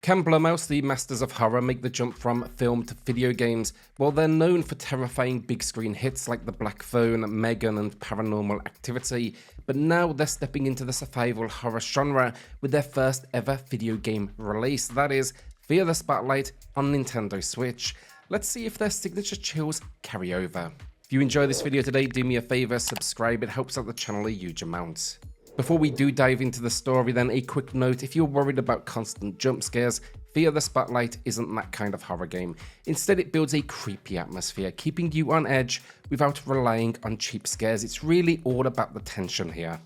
Can Blumhouse, the masters of horror, make the jump from film to video games? Well, they're known for terrifying big screen hits like The Black Phone, Megan, and Paranormal Activity, but now they're stepping into the survival horror genre with their first ever video game release, that is, Fear the Spotlight on Nintendo Switch. Let's see if their signature chills carry over. If you enjoy this video today, do me a favor, subscribe, it helps out the channel a huge amount. Before we do dive into the story then, a quick note: if you're worried about constant jump scares, Fear the Spotlight isn't that kind of horror game. Instead, it builds a creepy atmosphere, keeping you on edge without relying on cheap scares. It's really all about the tension here.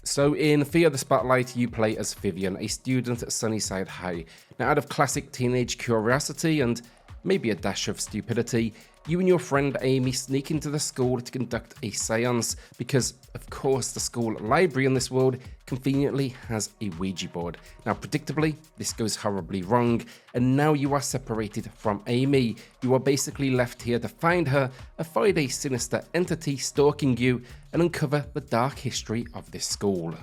So in Fear the Spotlight, you play as Vivian, a student at Sunnyside High. Now, out of classic teenage curiosity and maybe a dash of stupidity, you and your friend Amy sneak into the school to conduct a séance because, of course, the school library in this world conveniently has a Ouija board. Now, predictably, this goes horribly wrong, and now you are separated from Amy. You are basically left here to find her, avoid a sinister entity stalking you, and uncover the dark history of this school.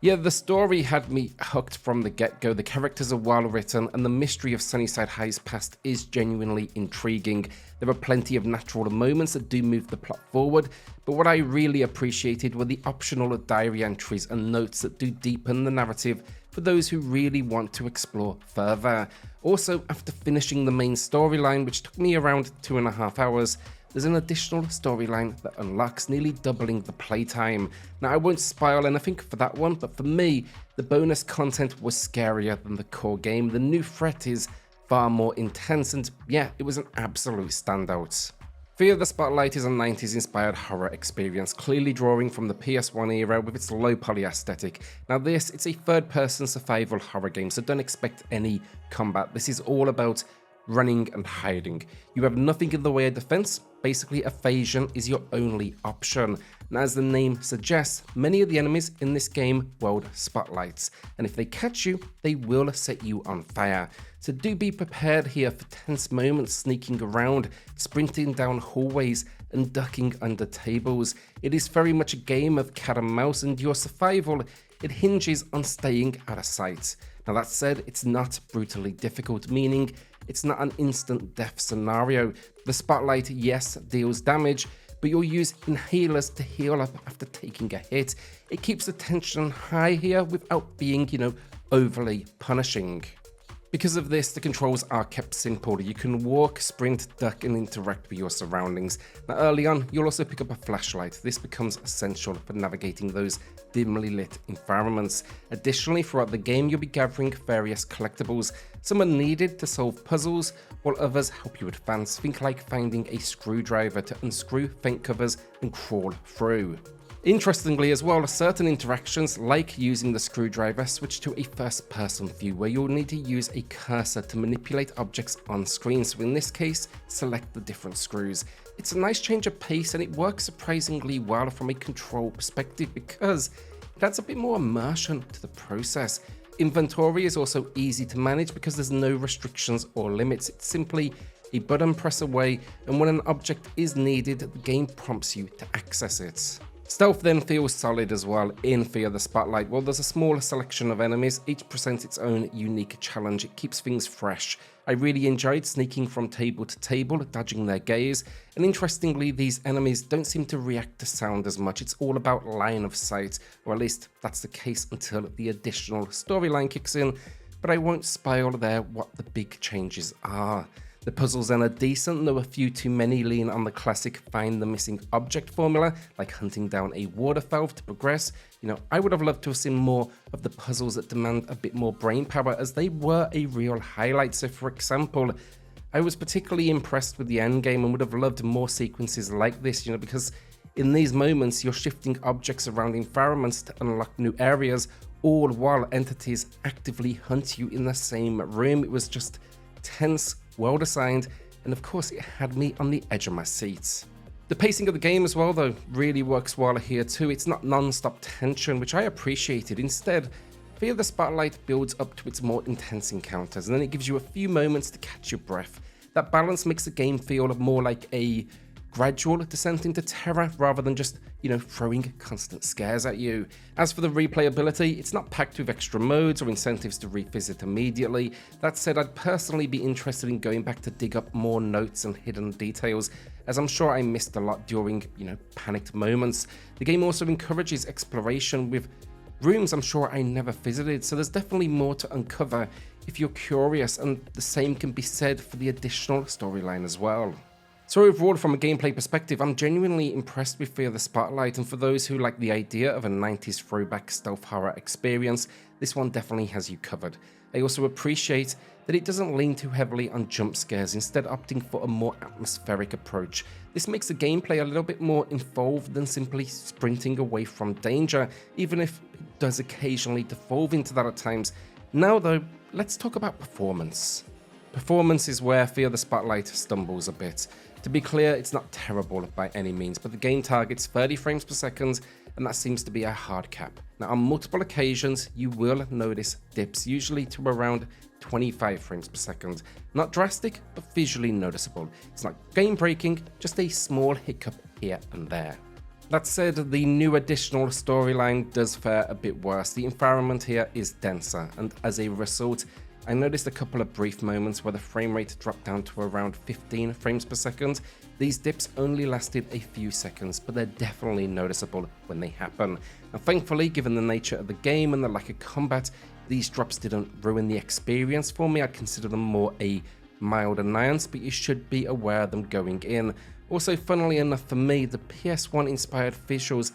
Yeah, the story had me hooked from the get-go. The characters are well written, and the mystery of Sunnyside High's past is genuinely intriguing. There are plenty of natural moments that do move the plot forward, but what I really appreciated were the optional diary entries and notes that do deepen the narrative for those who really want to explore further. Also, after finishing the main storyline, which took me around 2.5 hours, there's an additional storyline that unlocks, nearly doubling the playtime. Now, I won't spoil anything for that one, but for me, the bonus content was scarier than the core game. The new threat is far more intense, and yeah, it was an absolute standout. Fear the Spotlight is a 90s inspired horror experience, clearly drawing from the PS1 era with its low poly aesthetic. Now this, it's a third person survival horror game, so don't expect any combat. This is all about running and hiding. You have nothing in the way of defense. Basically, evasion is your only option. And as the name suggests, many of the enemies in this game wield spotlights, and if they catch you, they will set you on fire. So do be prepared here for tense moments sneaking around, sprinting down hallways, and ducking under tables. It is very much a game of cat and mouse, and your survival, it hinges on staying out of sight. Now that said, it's not brutally difficult, meaning it's not an instant death scenario. The spotlight, yes, deals damage, but you'll use inhalers to heal up after taking a hit. It keeps the tension high here without being, overly punishing. Because of this, the controls are kept simple. You can walk, sprint, duck, and interact with your surroundings. Now early on, you'll also pick up a flashlight. This becomes essential for navigating those dimly lit environments. Additionally, throughout the game, you'll be gathering various collectibles. Some are needed to solve puzzles, while others help you advance. Think like finding a screwdriver to unscrew vent covers and crawl through. Interestingly as well, certain interactions, like using the screwdriver, switch to a first-person view where you'll need to use a cursor to manipulate objects on screen, so in this case, select the different screws. It's a nice change of pace, and it works surprisingly well from a control perspective because it adds a bit more immersion to the process. Inventory is also easy to manage because there's no restrictions or limits. It's simply a button press away, and when an object is needed, the game prompts you to access it. Stealth then feels solid as well in Fear the Spotlight. While there's a smaller selection of enemies, each presents its own unique challenge. It keeps things fresh. I really enjoyed sneaking from table to table, dodging their gaze, and interestingly, these enemies don't seem to react to sound as much. It's all about line of sight, or at least that's the case until the additional storyline kicks in, but I won't spoil there what the big changes are. The puzzles then are decent, though a few too many lean on the classic find the missing object formula, like hunting down a water valve to progress. I would have loved to have seen more of the puzzles that demand a bit more brain power, as they were a real highlight. So for example, I was particularly impressed with the endgame and would have loved more sequences like this, because in these moments you're shifting objects around environments to unlock new areas, all while entities actively hunt you in the same room. It was just tense, well designed, and of course it had me on the edge of my seat. The pacing of the game as well though really works well here too. It's not non-stop tension, which I appreciated. Instead, Fear the Spotlight builds up to its more intense encounters, and then it gives you a few moments to catch your breath. That balance makes the game feel more like a gradual descent into terror rather than just, throwing constant scares at you. As for the replayability, it's not packed with extra modes or incentives to revisit immediately. That said, I'd personally be interested in going back to dig up more notes and hidden details, as I'm sure I missed a lot during, panicked moments. The game also encourages exploration with rooms I'm sure I never visited, so there's definitely more to uncover if you're curious, and the same can be said for the additional storyline as well. So overall, from a gameplay perspective, I'm genuinely impressed with Fear the Spotlight, and for those who like the idea of a 90s throwback stealth horror experience, this one definitely has you covered. I also appreciate that it doesn't lean too heavily on jump scares, instead opting for a more atmospheric approach. This makes the gameplay a little bit more involved than simply sprinting away from danger, even if it does occasionally devolve into that at times. Now though, let's talk about performance. Performance is where Fear the Spotlight stumbles a bit. To be clear, it's not terrible by any means, but the game targets 30 frames per second, and that seems to be a hard cap. Now, on multiple occasions, you will notice dips, usually to around 25 frames per second. Not drastic, but visually noticeable. It's not game-breaking, just a small hiccup here and there. That said, the new additional storyline does fare a bit worse. The environment here is denser, and as a result, I noticed a couple of brief moments where the frame rate dropped down to around 15 frames per second. These dips only lasted a few seconds, but they're definitely noticeable when they happen. And thankfully, given the nature of the game and the lack of combat, these drops didn't ruin the experience for me. I'd consider them more a mild annoyance, but you should be aware of them going in. Also, funnily enough for me, the PS1 inspired visuals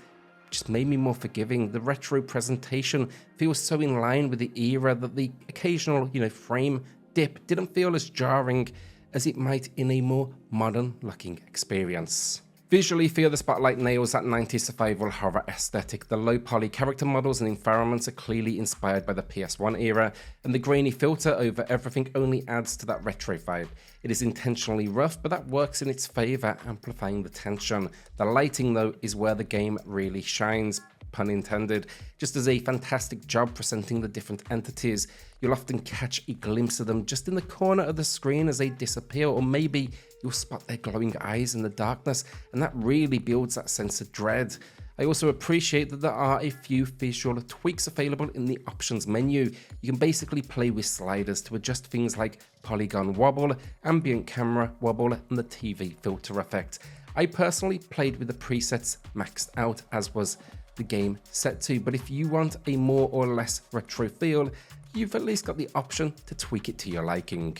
just made me more forgiving. The retro presentation feels so in line with the era that the occasional, frame dip didn't feel as jarring as it might in a more modern looking experience. Visually, Fear the Spotlight nails that 90s survival horror aesthetic. The low poly character models and environments are clearly inspired by the PS1 era, and the grainy filter over everything only adds to that retro vibe. It is intentionally rough, but that works in its favor, amplifying the tension. The lighting, though, is where the game really shines, pun intended. Just does a fantastic job presenting the different entities. You'll often catch a glimpse of them just in the corner of the screen as they disappear, or maybe you'll spot their glowing eyes in the darkness, and that really builds that sense of dread. I also appreciate that there are a few visual tweaks available in the options menu. You can basically play with sliders to adjust things like polygon wobble, ambient camera wobble, and the TV filter effect. I personally played with the presets maxed out, as was the game set to, but if you want a more or less retro feel, you've at least got the option to tweak it to your liking.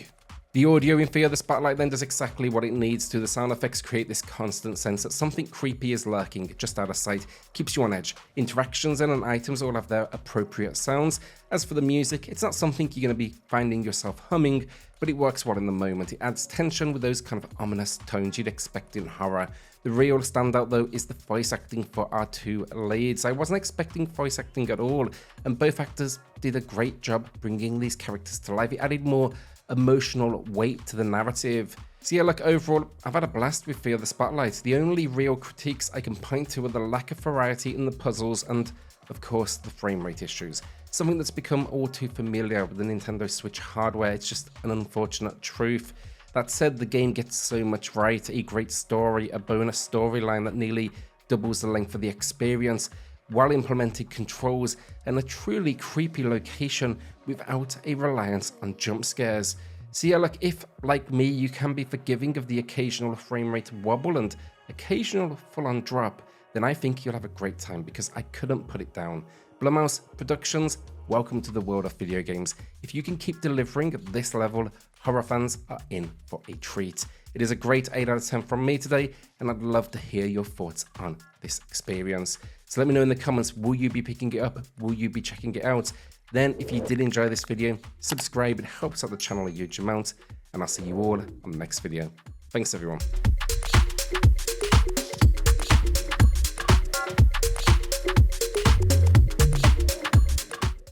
The audio in Fear the Spotlight then does exactly what it needs to. The sound effects create this constant sense that something creepy is lurking just out of sight, keeps you on edge. Interactions and items all have their appropriate sounds. As for the music, it's not something you're going to be finding yourself humming, but it works well in the moment. It adds tension with those kind of ominous tones you'd expect in horror. The real standout though is the voice acting for our two leads. I wasn't expecting voice acting at all, and both actors did a great job bringing these characters to life. It added more emotional weight to the narrative. So yeah, look, overall, I've had a blast with Fear the Spotlight. The only real critiques I can point to are the lack of variety in the puzzles and, of course, the frame rate issues. Something that's become all too familiar with the Nintendo Switch hardware. It's just an unfortunate truth. That said, the game gets so much right. A great story, a bonus storyline that nearly doubles the length of the experience, well-implemented controls, and a truly creepy location without a reliance on jump scares. So yeah, look, if, like me, you can be forgiving of the occasional frame rate wobble and occasional full-on drop, then I think you'll have a great time, because I couldn't put it down. Blumhouse Productions, welcome to the world of video games. If you can keep delivering at this level, horror fans are in for a treat. It is a great 8 out of 10 from me today, and I'd love to hear your thoughts on this experience. So let me know in the comments, will you be picking it up? Will you be checking it out? Then, if you did enjoy this video, subscribe. It helps out the channel a huge amount, and I'll see you all on the next video. Thanks, everyone.